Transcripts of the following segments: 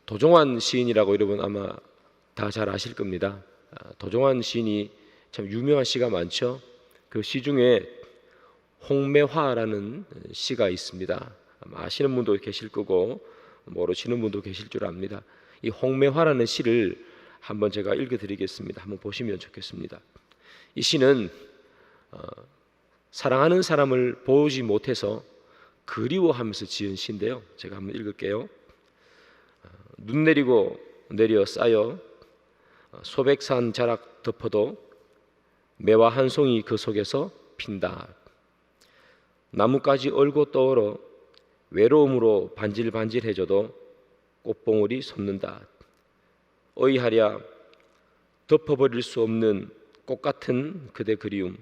도종환 시인이라고 여러분 아마 다 잘 아실 겁니다. 도종환 시인이 참 유명한 시가 많죠. 그 시 중에 홍매화라는 시가 있습니다. 아마 아시는 분도 계실 거고 모르시는 분도 계실 줄 압니다. 이 홍매화라는 시를 한번 제가 읽어드리겠습니다. 한번 보시면 좋겠습니다. 이 시는 사랑하는 사람을 보지 못해서 그리워하면서 지은 시인데요. 제가 한번 읽을게요. 눈 내리고 내려 쌓여 소백산 자락 덮어도 매화 한 송이 그 속에서 핀다. 나뭇가지 얼고 떠오러 외로움으로 반질반질해져도 꽃봉오리 솟는다. 어이하랴 덮어버릴 수 없는 꽃같은 그대 그리움.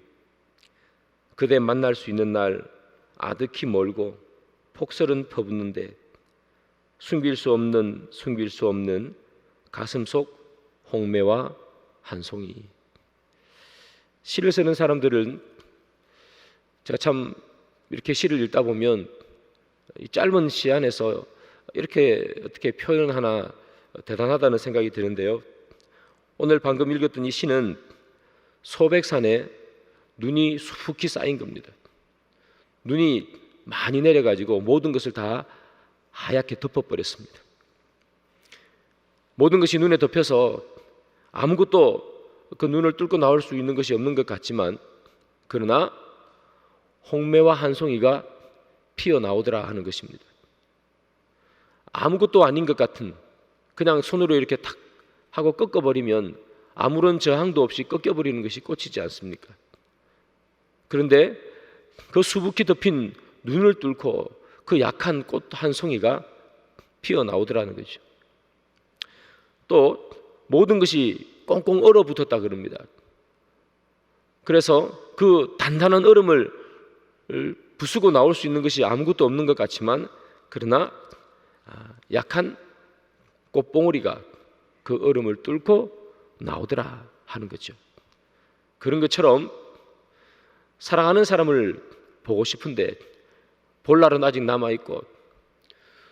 그대 만날 수 있는 날 아득히 멀고 폭설은 퍼붓는데 숨길 수 없는 가슴 속 홍매와 한 송이. 시를 쓰는 사람들은 제가 참 이렇게 시를 읽다 보면 이 짧은 시 안에서 이렇게 어떻게 표현하나 대단하다는 생각이 드는데요. 오늘 방금 읽었던 이 시는 소백산에 눈이 수북히 쌓인 겁니다. 눈이 많이 내려가지고 모든 것을 다 하얗게 덮어버렸습니다. 모든 것이 눈에 덮여서 아무것도 그 눈을 뚫고 나올 수 있는 것이 없는 것 같지만, 그러나 홍매와 한 송이가 피어나오더라 하는 것입니다. 아무것도 아닌 것 같은, 그냥 손으로 이렇게 탁 하고 꺾어버리면 아무런 저항도 없이 꺾여버리는 것이 꽃이지 않습니까? 그런데 그 수북히 덮인 눈을 뚫고 그 약한 꽃 한 송이가 피어나오더라는 거죠. 또 모든 것이 꽁꽁 얼어붙었다 그럽니다. 그래서 그 단단한 얼음을 부수고 나올 수 있는 것이 아무것도 없는 것 같지만, 그러나 약한 꽃봉오리가 그 얼음을 뚫고 나오더라 하는 거죠. 그런 것처럼 사랑하는 사람을 보고 싶은데 볼 날은 아직 남아있고,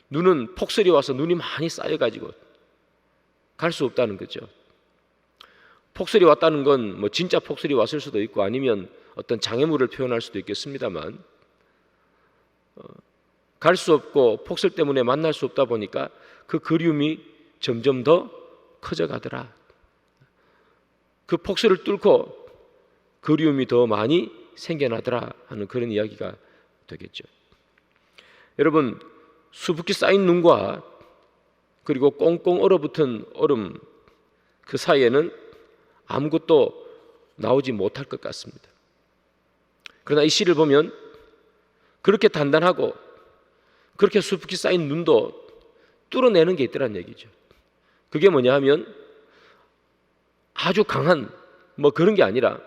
눈은 폭설이 와서 눈이 많이 쌓여가지고 갈 수 없다는 거죠. 폭설이 왔다는 건 뭐 진짜 폭설이 왔을 수도 있고 아니면 어떤 장애물을 표현할 수도 있겠습니다만, 갈 수 없고 폭설 때문에 만날 수 없다 보니까 그 그리움이 점점 더 커져가더라. 그 폭설을 뚫고 그리움이 더 많이 생겨나더라 하는 그런 이야기가 되겠죠. 여러분, 수북히 쌓인 눈과 그리고 꽁꽁 얼어붙은 얼음 그 사이에는 아무것도 나오지 못할 것 같습니다. 그러나 이 시를 보면 그렇게 단단하고 그렇게 수북히 쌓인 눈도 뚫어내는 게 있더란 얘기죠. 그게 뭐냐 하면 아주 강한 뭐 그런 게 아니라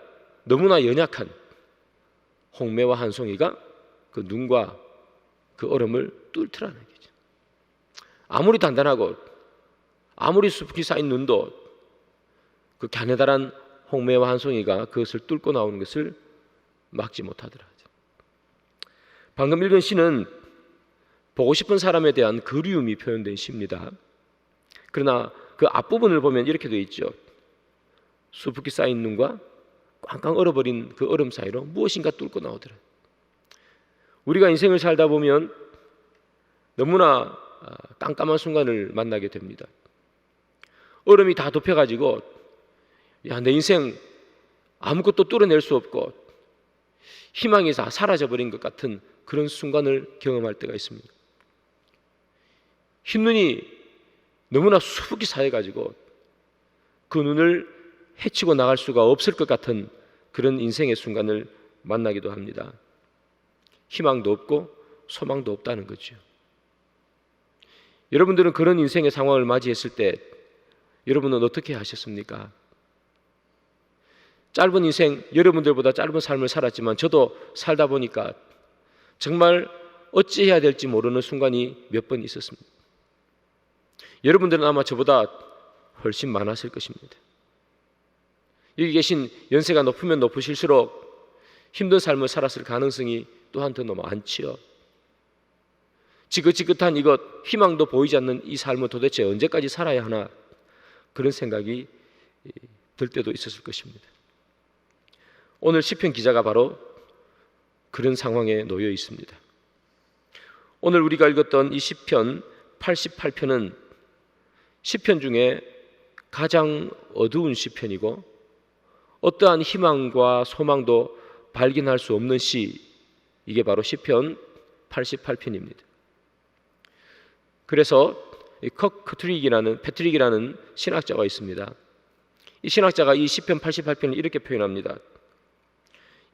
너무나 연약한 홍매와 한 송이가 그 눈과 그 얼음을 뚫더라는 얘기죠. 아무리 단단하고 아무리 수북히 쌓인 눈도 그 가느다란 홍매와 한 송이가 그것을 뚫고 나오는 것을 막지 못하더라. 방금 읽은 시는 보고 싶은 사람에 대한 그리움이 표현된 시입니다. 그러나 그 앞부분을 보면 이렇게 되어 있죠. 수북히 쌓인 눈과 꽝꽝 얼어버린 그 얼음 사이로 무엇인가 뚫고 나오더라. 우리가 인생을 살다 보면 너무나 깜깜한 순간을 만나게 됩니다. 얼음이 다 덮여가지고 내 인생 아무것도 뚫어낼 수 없고 희망이 다 사라져버린 것 같은 그런 순간을 경험할 때가 있습니다. 흰눈이 너무나 수북이 쌓여가지고 그 눈을 헤치고 나갈 수가 없을 것 같은 그런 인생의 순간을 만나기도 합니다. 희망도 없고 소망도 없다는 거죠. 여러분들은 그런 인생의 상황을 맞이했을 때 여러분은 어떻게 하셨습니까? 짧은 인생, 여러분들보다 짧은 삶을 살았지만 저도 살다 보니까 정말 어찌해야 될지 모르는 순간이 몇 번 있었습니다. 여러분들은 아마 저보다 훨씬 많았을 것입니다. 여기 계신 연세가 높으면 높으실수록 힘든 삶을 살았을 가능성이 또한 더 너무 많지요. 지긋지긋한 이것, 희망도 보이지 않는 이 삶을 도대체 언제까지 살아야 하나, 그런 생각이 들 때도 있었을 것입니다. 오늘 시편 기자가 바로 그런 상황에 놓여 있습니다. 오늘 우리가 읽었던 이 시편 88편은 시편 중에 가장 어두운 시편이고 어떠한 희망과 소망도 발견할 수 없는 시, 이게 바로 시편 88편입니다. 그래서 패트릭이라는 신학자가 있습니다. 이 신학자가 이 시편 88편을 이렇게 표현합니다.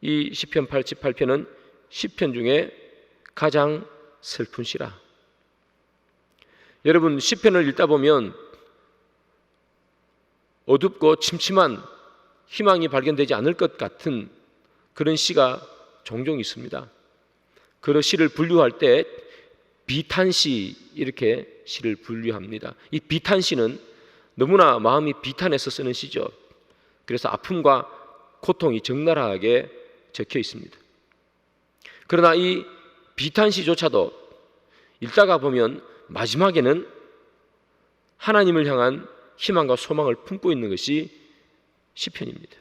이 시편 88편은 시편 중에 가장 슬픈 시라. 여러분, 시편을 읽다 보면 어둡고 침침한 희망이 발견되지 않을 것 같은 그런 시가 종종 있습니다. 그 시를 분류할 때 비탄시, 이렇게 시를 분류합니다. 이 비탄시는 너무나 마음이 비탄해서 쓰는 시죠. 그래서 아픔과 고통이 적나라하게 적혀 있습니다. 그러나 이 비탄시조차도 읽다가 보면 마지막에는 하나님을 향한 희망과 소망을 품고 있는 것이 시편입니다.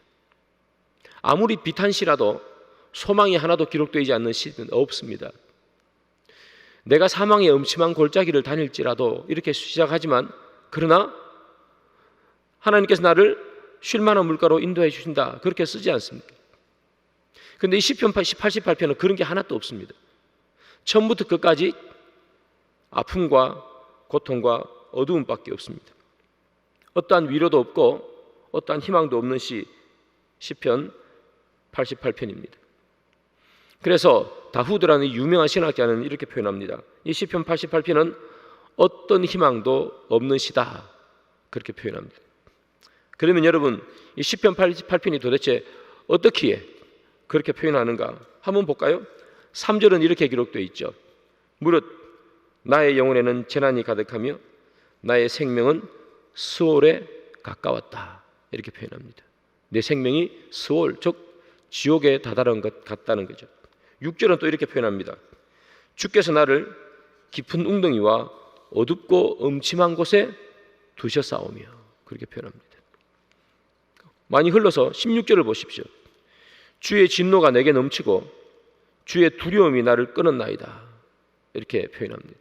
아무리 비탄시라도 소망이 하나도 기록되지 않는 시는 없습니다. 내가 사망의 음침한 골짜기를 다닐지라도, 이렇게 시작하지만, 그러나 하나님께서 나를 쉴 만한 물가로 인도해 주신다, 그렇게 쓰지 않습니다. 그런데 이 시편 88편은 그런 게 하나도 없습니다. 처음부터 끝까지 아픔과 고통과 어두움밖에 없습니다. 어떠한 위로도 없고 어떠한 희망도 없는 시편 88편입니다. 그래서 다후드라는 유명한 신학자는 이렇게 표현합니다. 이 시편 88편은 어떤 희망도 없는 시다, 그렇게 표현합니다. 그러면 여러분, 이 시편 88편이 도대체 어떻게 그렇게 표현하는가 한번 볼까요? 3절은 이렇게 기록되어 있죠. 무릇 나의 영혼에는 재난이 가득하며 나의 생명은 스올에 가까웠다, 이렇게 표현합니다. 내 생명이 스올, 즉 지옥에 다다른 것 같다는 거죠. 6절은 또 이렇게 표현합니다. 주께서 나를 깊은 웅덩이와 어둡고 음침한 곳에 두셨사오며, 그렇게 표현합니다. 많이 흘러서 16절을 보십시오. 주의 진노가 내게 넘치고 주의 두려움이 나를 끊었나이다, 이렇게 표현합니다.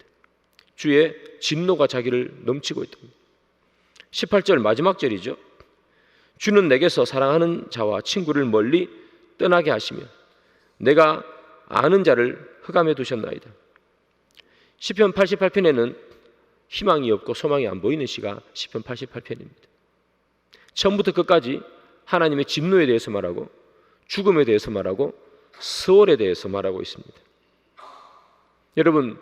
주의 진노가 자기를 넘치고 있답니다. 18절 마지막 절이죠. 주는 내게서 사랑하는 자와 친구를 멀리 떠나게 하시며 내가 아는 자를 흑암에 두셨나이다. 시편 88편에는 희망이 없고 소망이 안 보이는 시가 시편 88편입니다. 처음부터 끝까지 하나님의 진노에 대해서 말하고 죽음에 대해서 말하고 스월에 대해서 말하고 있습니다. 여러분,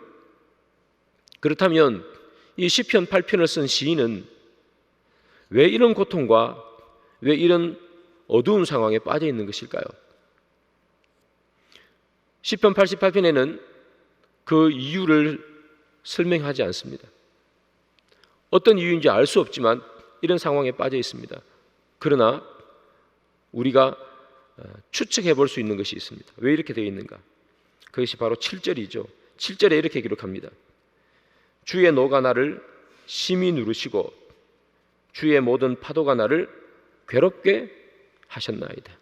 그렇다면 이 시편 8편을 쓴 시인은 왜 이런 고통과 왜 이런 어두운 상황에 빠져 있는 것일까요? 시편 88편에는 그 이유를 설명하지 않습니다. 어떤 이유인지 알 수 없지만 이런 상황에 빠져 있습니다. 그러나 우리가 추측해 볼 수 있는 것이 있습니다. 왜 이렇게 되어 있는가? 그것이 바로 7절이죠. 7절에 이렇게 기록합니다. 주의 노가 나를 심히 누르시고 주의 모든 파도가 나를 괴롭게 하셨나이다.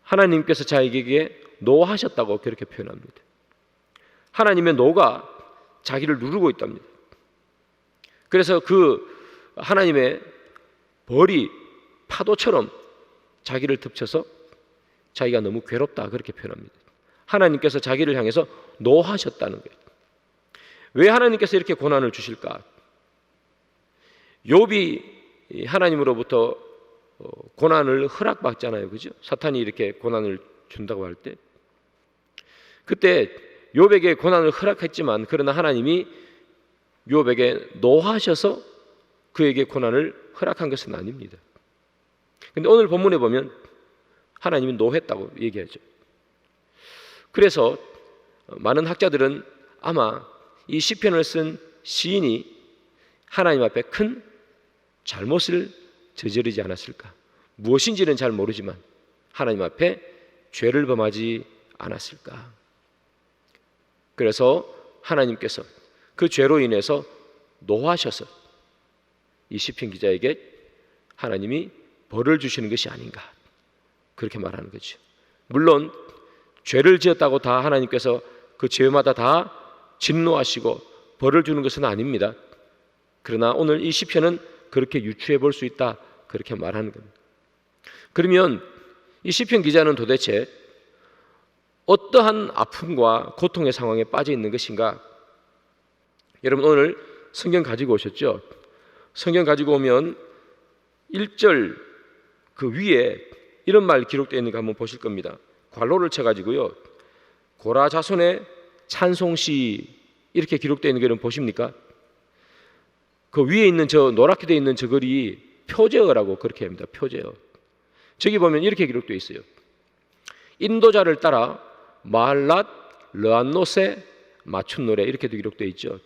하나님께서 자기에게 노하셨다고 그렇게 표현합니다. 하나님의 노가 자기를 누르고 있답니다. 그래서 그 하나님의 벌이 파도처럼 자기를 덮쳐서 자기가 너무 괴롭다, 그렇게 표현합니다. 하나님께서 자기를 향해서 노하셨다는 거예요. 왜 하나님께서 이렇게 고난을 주실까? 욥이 하나님으로부터 고난을 허락받잖아요, 그죠? 사탄이 이렇게 고난을 준다고 할 때, 그때 욥에게 고난을 허락했지만 그러나 하나님이 욥에게 노하셔서 그에게 고난을 허락한 것은 아닙니다. 그런데 오늘 본문에 보면 하나님이 노했다고 얘기하죠. 그래서 많은 학자들은 아마 이 시편을 쓴 시인이 하나님 앞에 큰 잘못을 저지르지 않았을까, 무엇인지는 잘 모르지만 하나님 앞에 죄를 범하지 않았을까. 그래서 하나님께서 그 죄로 인해서 노하셔서 이 시편 기자에게 하나님이 벌을 주시는 것이 아닌가, 그렇게 말하는 거죠. 물론 죄를 지었다고 다 하나님께서 그 죄마다 다 진노하시고 벌을 주는 것은 아닙니다. 그러나 오늘 이 시편은 그렇게 유추해 볼 수 있다, 그렇게 말하는 겁니다. 그러면 이 시편 기자는 도대체 어떠한 아픔과 고통의 상황에 빠져 있는 것인가? 여러분 오늘 성경 가지고 오셨죠? 성경 가지고 오면 1절 그 위에 이런 말 기록되어 있는 거 한번 보실 겁니다. 괄호를 쳐가지고요, 고라 자손의 찬송시 이렇게 기록되어 있는 거 여러분 보십니까? 그 위에 있는 저 노랗게 되어 있는 저 글이 표제어라고 그렇게 합니다. 표제어. 저기 보면 이렇게 기록되어 있어요. 인도자를 따라 마할랏 르안노세 맞춘 노래, 이렇게도 기록되어 있죠.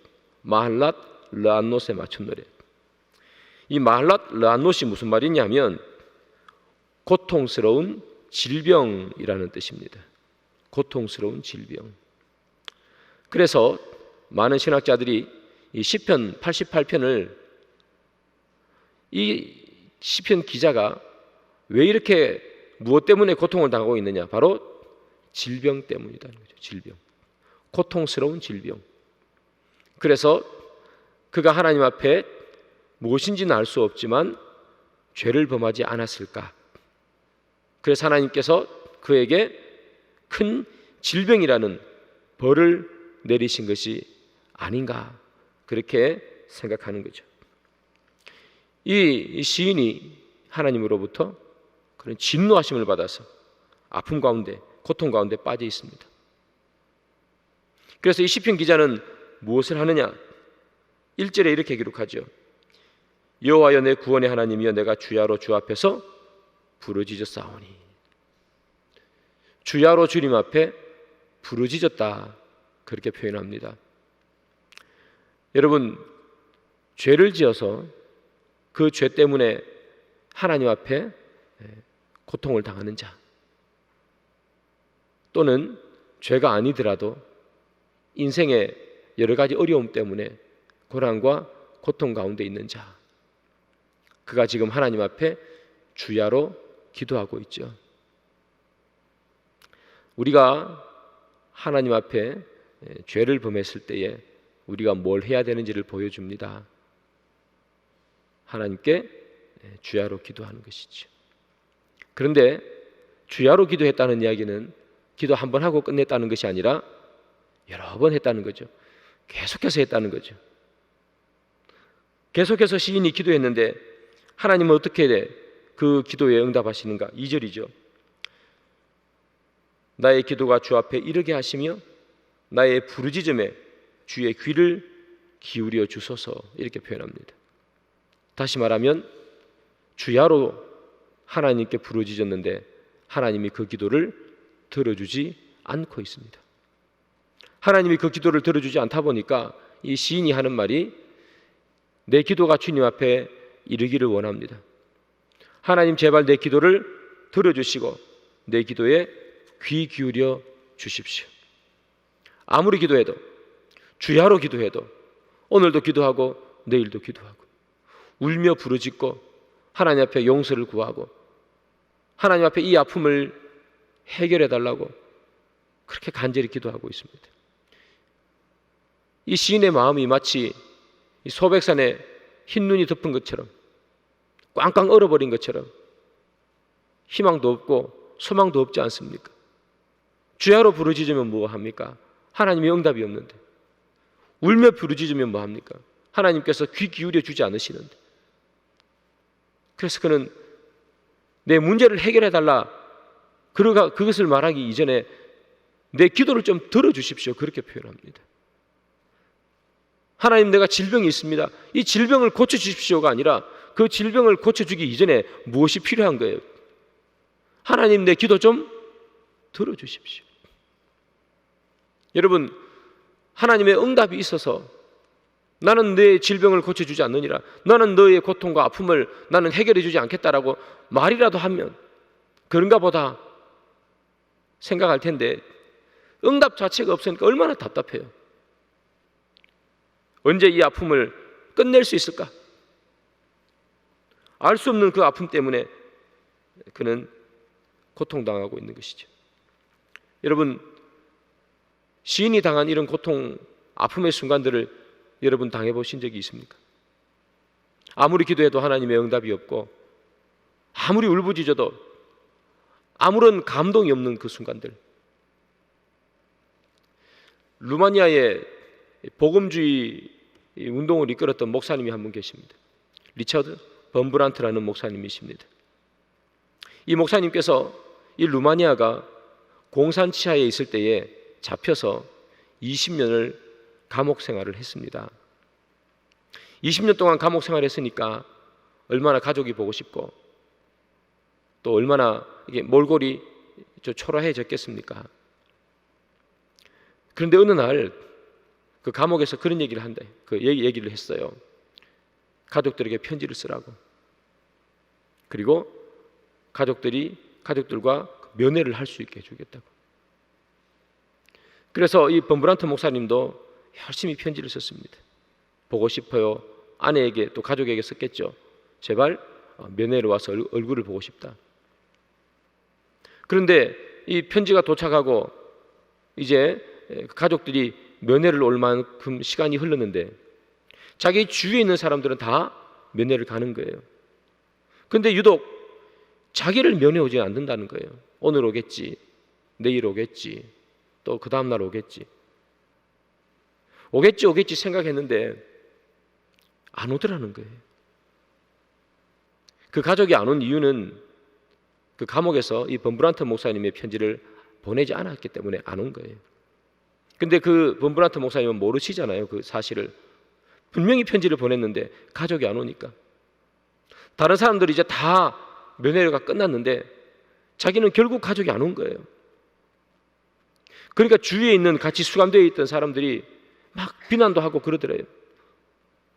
마할랏 르안노세 맞춘 노래. 이 마할랏 르안노시 무슨 말이냐면 고통스러운 질병이라는 뜻입니다. 고통스러운 질병. 그래서 많은 신학자들이 이 시편 88편을 이 시편 기자가 왜 이렇게 무엇 때문에 고통을 당하고 있느냐, 바로 질병 때문이라는 거죠. 질병, 고통스러운 질병. 그래서 그가 하나님 앞에 무엇인지는 알 수 없지만 죄를 범하지 않았을까, 그래서 하나님께서 그에게 큰 질병이라는 벌을 내리신 것이 아닌가, 그렇게 생각하는 거죠. 이 시인이 하나님으로부터 그런 진노하심을 받아서 아픔 가운데, 고통 가운데 빠져 있습니다. 그래서 이 시편 기자는 무엇을 하느냐? 1절에 이렇게 기록하죠. 여호와여 내 구원의 하나님이여 내가 주야로 주 앞에서 부르짖었사오니. 주야로 주님 앞에 부르짖었다, 그렇게 표현합니다. 여러분, 죄를 지어서 그 죄 때문에 하나님 앞에 고통을 당하는 자, 또는 죄가 아니더라도 인생의 여러 가지 어려움 때문에 고난과 고통 가운데 있는 자, 그가 지금 하나님 앞에 주야로 기도하고 있죠. 우리가 하나님 앞에 죄를 범했을 때에 우리가 뭘 해야 되는지를 보여줍니다. 하나님께 주야로 기도하는 것이죠. 그런데 주야로 기도했다는 이야기는 기도 한 번 하고 끝냈다는 것이 아니라 여러 번 했다는 거죠. 계속해서 했다는 거죠. 계속해서 시인이 기도했는데 하나님은 어떻게 그 기도에 응답하시는가? 2절이죠. 나의 기도가 주 앞에 이르게 하시며 나의 부르짖음에 주의 귀를 기울여 주소서, 이렇게 표현합니다. 다시 말하면 주야로 하나님께 부르짖었는데 하나님이 그 기도를 들어주지 않고 있습니다. 하나님이 그 기도를 들어주지 않다 보니까 이 시인이 하는 말이 내 기도가 주님 앞에 이르기를 원합니다. 하나님 제발 내 기도를 들어주시고 내 기도에 귀 기울여 주십시오. 아무리 기도해도, 주야로 기도해도, 오늘도 기도하고 내일도 기도하고 울며 부르짖고 하나님 앞에 용서를 구하고 하나님 앞에 이 아픔을 해결해 달라고 그렇게 간절히 기도하고 있습니다. 이 시인의 마음이 마치 이 소백산에 흰 눈이 덮은 것처럼, 꽝꽝 얼어버린 것처럼 희망도 없고 소망도 없지 않습니까? 주야로 부르짖으면 뭐합니까? 하나님의 응답이 없는데. 울며 부르짖으면 뭐합니까? 하나님께서 귀 기울여 주지 않으시는데. 그래서 그는 내 문제를 해결해 달라, 그것을 말하기 이전에 내 기도를 좀 들어주십시오, 그렇게 표현합니다. 하나님, 내가 질병이 있습니다, 이 질병을 고쳐주십시오가 아니라 그 질병을 고쳐주기 이전에 무엇이 필요한 거예요? 하나님, 내 기도 좀 들어주십시오. 여러분, 하나님의 응답이 있어서 나는 내 질병을 고쳐주지 않느니라, 나는 너의 고통과 아픔을 나는 해결해 주지 않겠다라고 말이라도 하면 그런가 보다 생각할 텐데 응답 자체가 없으니까 얼마나 답답해요. 언제 이 아픔을 끝낼 수 있을까? 알 수 없는 그 아픔 때문에 그는 고통당하고 있는 것이죠. 여러분, 시인이 당한 이런 고통, 아픔의 순간들을 여러분 당해보신 적이 있습니까? 아무리 기도해도 하나님의 응답이 없고, 아무리 울부짖어도 아무런 감동이 없는 그 순간들. 루마니아의 복음주의 운동을 이끌었던 목사님이 한 분 계십니다. 리처드 범브란트라는 목사님이십니다. 이 목사님께서 이 루마니아가 공산치하에 있을 때에 잡혀서 20년을 감옥 생활을 했습니다. 20년 동안 감옥 생활을 했으니까 얼마나 가족이 보고 싶고 또 얼마나 이게 몰골이 초라해졌겠습니까? 그런데 어느 날 그 감옥에서 그런 얘기를 한다. 그 얘기를 했어요. 가족들에게 편지를 쓰라고. 그리고 가족들과 면회를 할 수 있게 해주겠다고. 그래서 이 범브란트 목사님도 열심히 편지를 썼습니다. 보고 싶어요. 아내에게 또 가족에게 썼겠죠. 제발 면회로 와서 얼굴을 보고 싶다. 그런데 이 편지가 도착하고 이제 가족들이 면회를 올 만큼 시간이 흘렀는데 자기 주위에 있는 사람들은 다 면회를 가는 거예요. 그런데 유독 자기를 면회 오지 않는다는 거예요. 오늘 오겠지, 내일 오겠지, 또 그 다음날 오겠지 생각했는데 안 오더라는 거예요. 그 가족이 안 온 이유는 그 감옥에서 이 범브란트 목사님의 편지를 보내지 않았기 때문에 안 온 거예요. 근데 그 범브란트 목사님은 모르시잖아요. 그 사실을. 분명히 편지를 보냈는데 가족이 안 오니까. 다른 사람들이 이제 다 면회가 끝났는데 자기는 결국 가족이 안 온 거예요. 그러니까 주위에 있는 같이 수감되어 있던 사람들이 막 비난도 하고 그러더래요.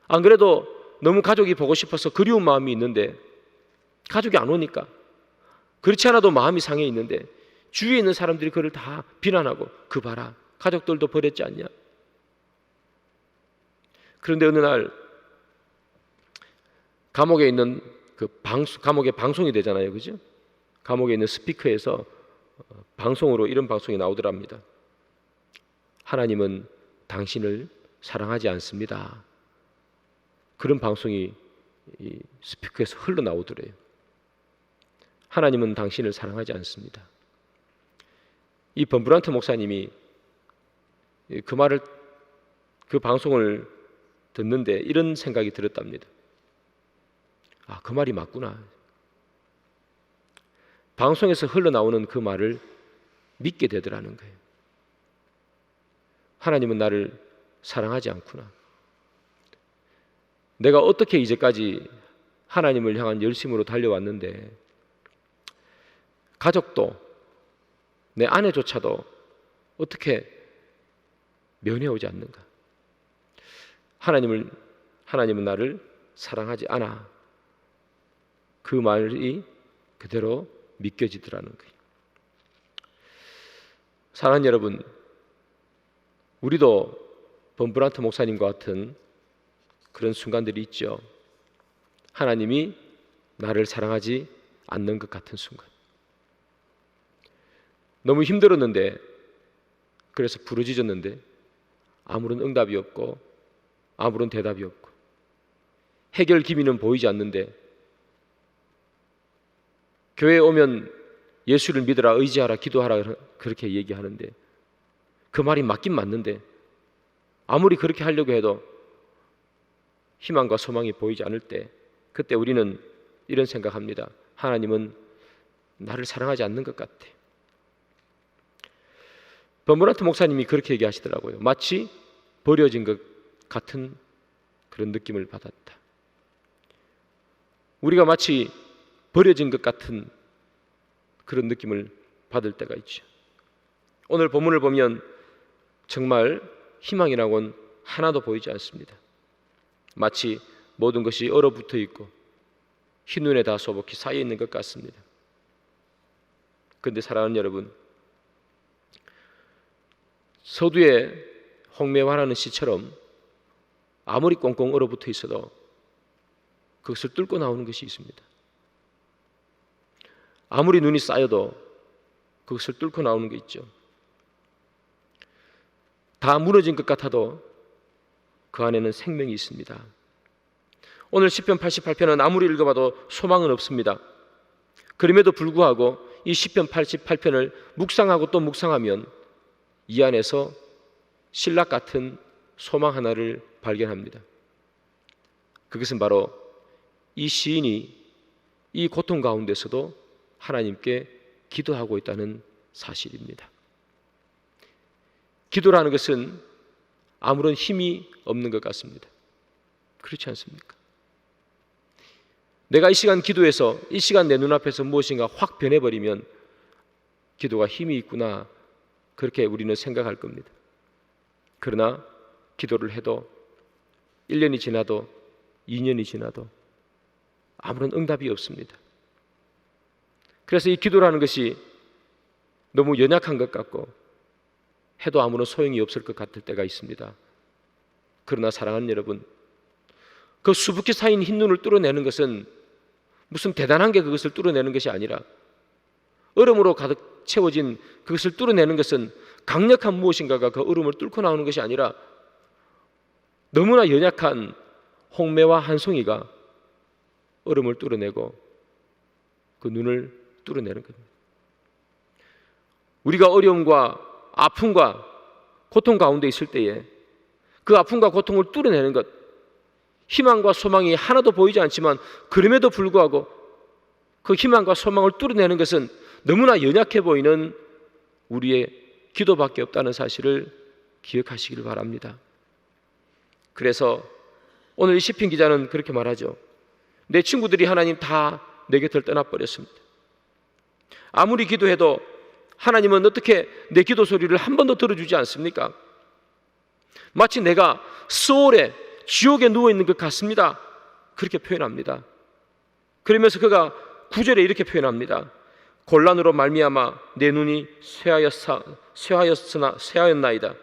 안 그래도 너무 가족이 보고 싶어서 그리운 마음이 있는데 가족이 안 오니까, 그렇지 않아도 마음이 상해 있는데 주위에 있는 사람들이 그를 다 비난하고, 그 봐라, 가족들도 버렸지 않냐. 그런데 어느 날 감옥에 있는 감옥에 방송이 되잖아요, 그죠? 감옥에 있는 스피커에서 방송으로 이런 방송이 나오더랍니다. 하나님은 당신을 사랑하지 않습니다. 그런 방송이 이 스피커에서 흘러나오더래요. 하나님은 당신을 사랑하지 않습니다. 이 범브란트 목사님이 그 방송을 듣는데 이런 생각이 들었답니다. 아, 그 말이 맞구나. 방송에서 흘러나오는 그 말을 믿게 되더라는 거예요. 하나님은 나를 사랑하지 않구나. 내가 어떻게 이제까지 하나님을 향한 열심으로 달려왔는데 가족도, 내 아내조차도 어떻게 면회오지 않는가. 하나님은 나를 사랑하지 않아. 그 말이 그대로 믿겨지더라는 거예요. 사랑하는 여러분, 우리도 범브란트 목사님과 같은 그런 순간들이 있죠. 하나님이 나를 사랑하지 않는 것 같은 순간. 너무 힘들었는데, 그래서 부르짖었는데 아무런 응답이 없고 아무런 대답이 없고 해결 기미는 보이지 않는데, 교회에 오면 예수를 믿으라, 의지하라, 기도하라 그렇게 얘기하는데 그 말이 맞긴 맞는데 아무리 그렇게 하려고 해도 희망과 소망이 보이지 않을 때, 그때 우리는 이런 생각합니다. 하나님은 나를 사랑하지 않는 것 같아. 범브란트 목사님이 그렇게 얘기하시더라고요. 마치 버려진 것 같은 그런 느낌을 받았다. 우리가 마치 버려진 것 같은 그런 느낌을 받을 때가 있죠. 오늘 본문을 보면 정말 희망이라고는 하나도 보이지 않습니다. 마치 모든 것이 얼어붙어 있고 흰눈에 다 소복히 쌓여 있는 것 같습니다. 그런데 사랑하는 여러분, 서두에 홍매화라는 시처럼 아무리 꽁꽁 얼어붙어 있어도 그것을 뚫고 나오는 것이 있습니다. 아무리 눈이 쌓여도 그것을 뚫고 나오는 게 있죠. 다 무너진 것 같아도 그 안에는 생명이 있습니다. 오늘 시편 88편은 아무리 읽어봐도 소망은 없습니다. 그럼에도 불구하고 이 시편 88편을 묵상하고 또 묵상하면 이 안에서 신락 같은 소망 하나를 발견합니다. 그것은 바로 이 시인이 이 고통 가운데서도 하나님께 기도하고 있다는 사실입니다. 기도라는 것은 아무런 힘이 없는 것 같습니다. 그렇지 않습니까? 내가 이 시간 기도해서 이 시간 내 눈앞에서 무엇인가 확 변해버리면 기도가 힘이 있구나, 그렇게 우리는 생각할 겁니다. 그러나 기도를 해도 1년이 지나도 2년이 지나도 아무런 응답이 없습니다. 그래서 이 기도라는 것이 너무 연약한 것 같고 해도 아무런 소용이 없을 것 같을 때가 있습니다. 그러나 사랑하는 여러분, 그 수북히 쌓인 흰 눈을 뚫어내는 것은 무슨 대단한 게 그것을 뚫어내는 것이 아니라, 얼음으로 가득 채워진 그것을 뚫어내는 것은 강력한 무엇인가가 그 얼음을 뚫고 나오는 것이 아니라 너무나 연약한 홍매와 한 송이가 얼음을 뚫어내고 그 눈을 뚫어내는 겁니다. 우리가 어려움과 아픔과 고통 가운데 있을 때에 그 아픔과 고통을 뚫어내는 것, 희망과 소망이 하나도 보이지 않지만 그럼에도 불구하고 그 희망과 소망을 뚫어내는 것은 너무나 연약해 보이는 우리의 기도밖에 없다는 사실을 기억하시길 바랍니다. 그래서 오늘 이 시편 기자는 그렇게 말하죠. 내 친구들이 하나님 다 내 곁을 떠나버렸습니다. 아무리 기도해도 하나님은 어떻게 내 기도 소리를 한 번도 들어주지 않습니까? 마치 내가 스올에, 지옥에 누워있는 것 같습니다. 그렇게 표현합니다. 그러면서 그가 9절에 이렇게 표현합니다. 곤란으로 말미암아 내 눈이 쇠하였나이다.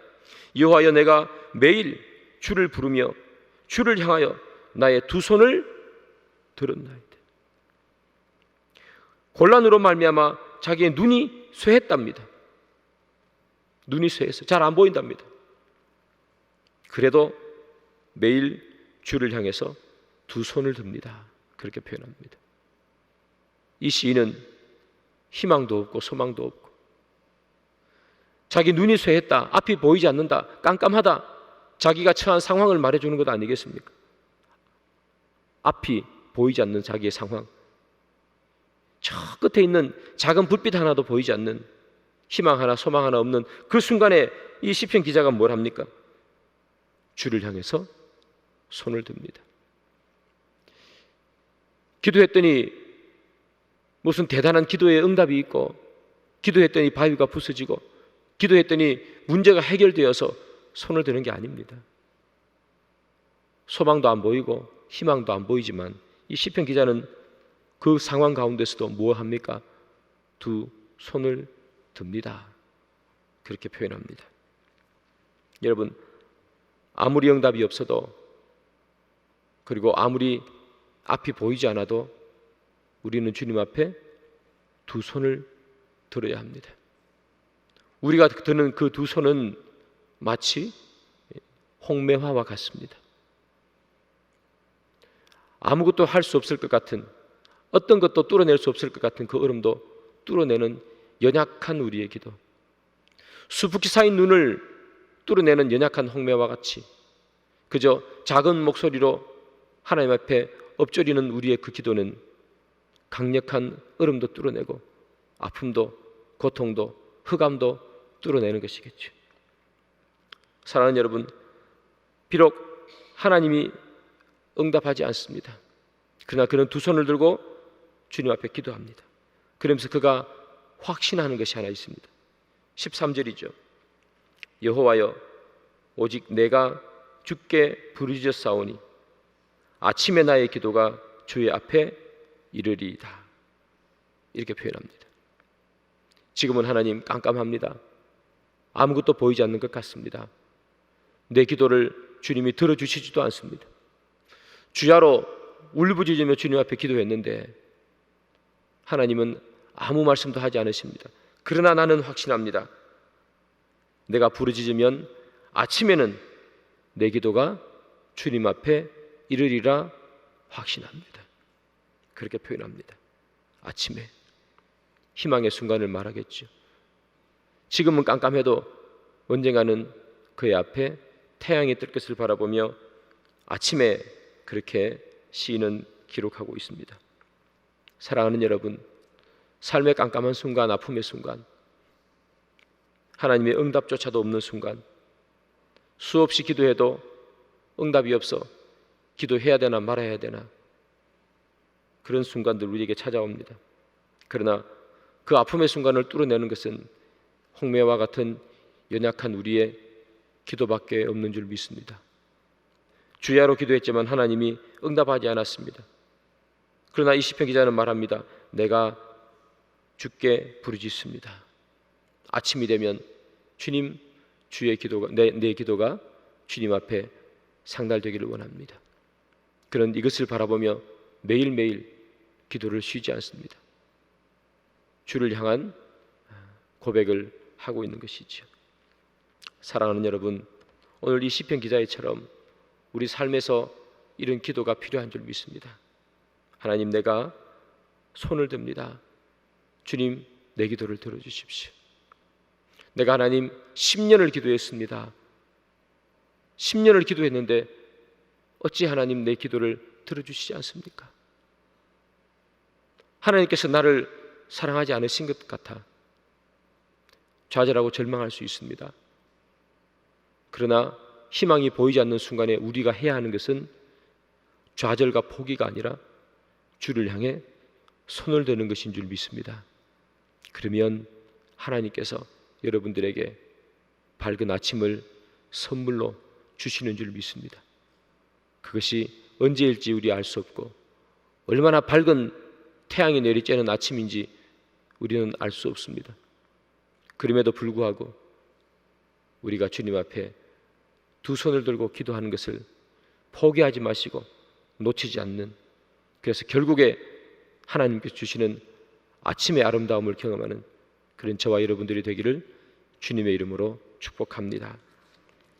여호와여, 내가 매일 주를 부르며 주를 향하여 나의 두 손을 들었나이다. 곤란으로 말미암아 자기의 눈이 쇠했답니다. 눈이 쇠해서 잘 안 보인답니다. 그래도 매일 주를 향해서 두 손을 듭니다. 그렇게 표현합니다. 이 시인은 희망도 없고 소망도 없고 자기 눈이 쇠했다, 앞이 보이지 않는다, 깜깜하다, 자기가 처한 상황을 말해주는 것 아니겠습니까? 앞이 보이지 않는 자기의 상황, 저 끝에 있는 작은 불빛 하나도 보이지 않는, 희망 하나 소망 하나 없는 그 순간에 이 시편 기자가 뭘 합니까? 주를 향해서 손을 듭니다. 기도했더니 무슨 대단한 기도의 응답이 있고, 기도했더니 바위가 부서지고, 기도했더니 문제가 해결되어서 손을 드는 게 아닙니다. 소망도 안 보이고 희망도 안 보이지만 이 시편 기자는 그 상황 가운데서도 뭐 합니까? 두 손을 듭니다. 그렇게 표현합니다. 여러분, 아무리 응답이 없어도, 그리고 아무리 앞이 보이지 않아도 우리는 주님 앞에 두 손을 들어야 합니다. 우리가 드는 그 두 손은 마치 홍매화와 같습니다. 아무것도 할 수 없을 것 같은, 어떤 것도 뚫어낼 수 없을 것 같은 그 얼음도 뚫어내는 연약한 우리의 기도, 수북히 쌓인 눈을 뚫어내는 연약한 홍매와 같이 그저 작은 목소리로 하나님 앞에 엎드리는 우리의 그 기도는 강력한 얼음도 뚫어내고 아픔도 고통도 흑암도 뚫어내는 것이겠죠. 사랑하는 여러분, 비록 하나님이 응답하지 않습니다. 그러나 그는 두 손을 들고 주님 앞에 기도합니다. 그러면서 그가 확신하는 것이 하나 있습니다. 13절이죠. 여호와여, 오직 내가 주께 부르짖었사오니 아침에 나의 기도가 주의 앞에 이르리이다. 이렇게 표현합니다. 지금은 하나님 깜깜합니다. 아무것도 보이지 않는 것 같습니다. 내 기도를 주님이 들어주시지도 않습니다. 주야로 울부짖으며 주님 앞에 기도했는데 하나님은 아무 말씀도 하지 않으십니다. 그러나 나는 확신합니다. 내가 부르짖으면 아침에는 내 기도가 주님 앞에 이르리라 확신합니다. 그렇게 표현합니다. 아침에 희망의 순간을 말하겠죠. 지금은 깜깜해도 언젠가는 그의 앞에 태양이 뜰 것을 바라보며 아침에 그렇게 시인은 기록하고 있습니다. 사랑하는 여러분, 삶의 깜깜한 순간, 아픔의 순간, 하나님의 응답조차도 없는 순간, 수없이 기도해도 응답이 없어 기도해야 되나 말아야 되나 그런 순간들 우리에게 찾아옵니다. 그러나 그 아픔의 순간을 뚫어내는 것은 홍매와 같은 연약한 우리의 기도밖에 없는 줄 믿습니다. 주야로 기도했지만 하나님이 응답하지 않았습니다. 그러나 이 시편 기자는 말합니다. 내가 주께 부르짖습니다. 아침이 되면 주님, 주의 기도가 내 기도가 주님 앞에 상달되기를 원합니다. 그런 이것을 바라보며 매일매일 기도를 쉬지 않습니다. 주를 향한 고백을 하고 있는 것이죠. 사랑하는 여러분, 오늘 이 시편 기자의처럼 우리 삶에서 이런 기도가 필요한 줄 믿습니다. 하나님, 내가 손을 듭니다. 주님, 내 기도를 들어주십시오. 내가 하나님 10년을 기도했습니다. 10년을 기도했는데 어찌 하나님 내 기도를 들어주시지 않습니까? 하나님께서 나를 사랑하지 않으신 것 같아 좌절하고 절망할 수 있습니다. 그러나 희망이 보이지 않는 순간에 우리가 해야 하는 것은 좌절과 포기가 아니라 주를 향해 손을 드는 것인 줄 믿습니다. 그러면 하나님께서 여러분들에게 밝은 아침을 선물로 주시는 줄 믿습니다. 그것이 언제일지 우리 알 수 없고 얼마나 밝은 태양이 내리쬐는 아침인지 우리는 알 수 없습니다. 그럼에도 불구하고 우리가 주님 앞에 두 손을 들고 기도하는 것을 포기하지 마시고 놓치지 않는, 그래서 결국에 하나님께서 주시는 아침의 아름다움을 경험하는 그런 저와 여러분들이 되기를 주님의 이름으로 축복합니다.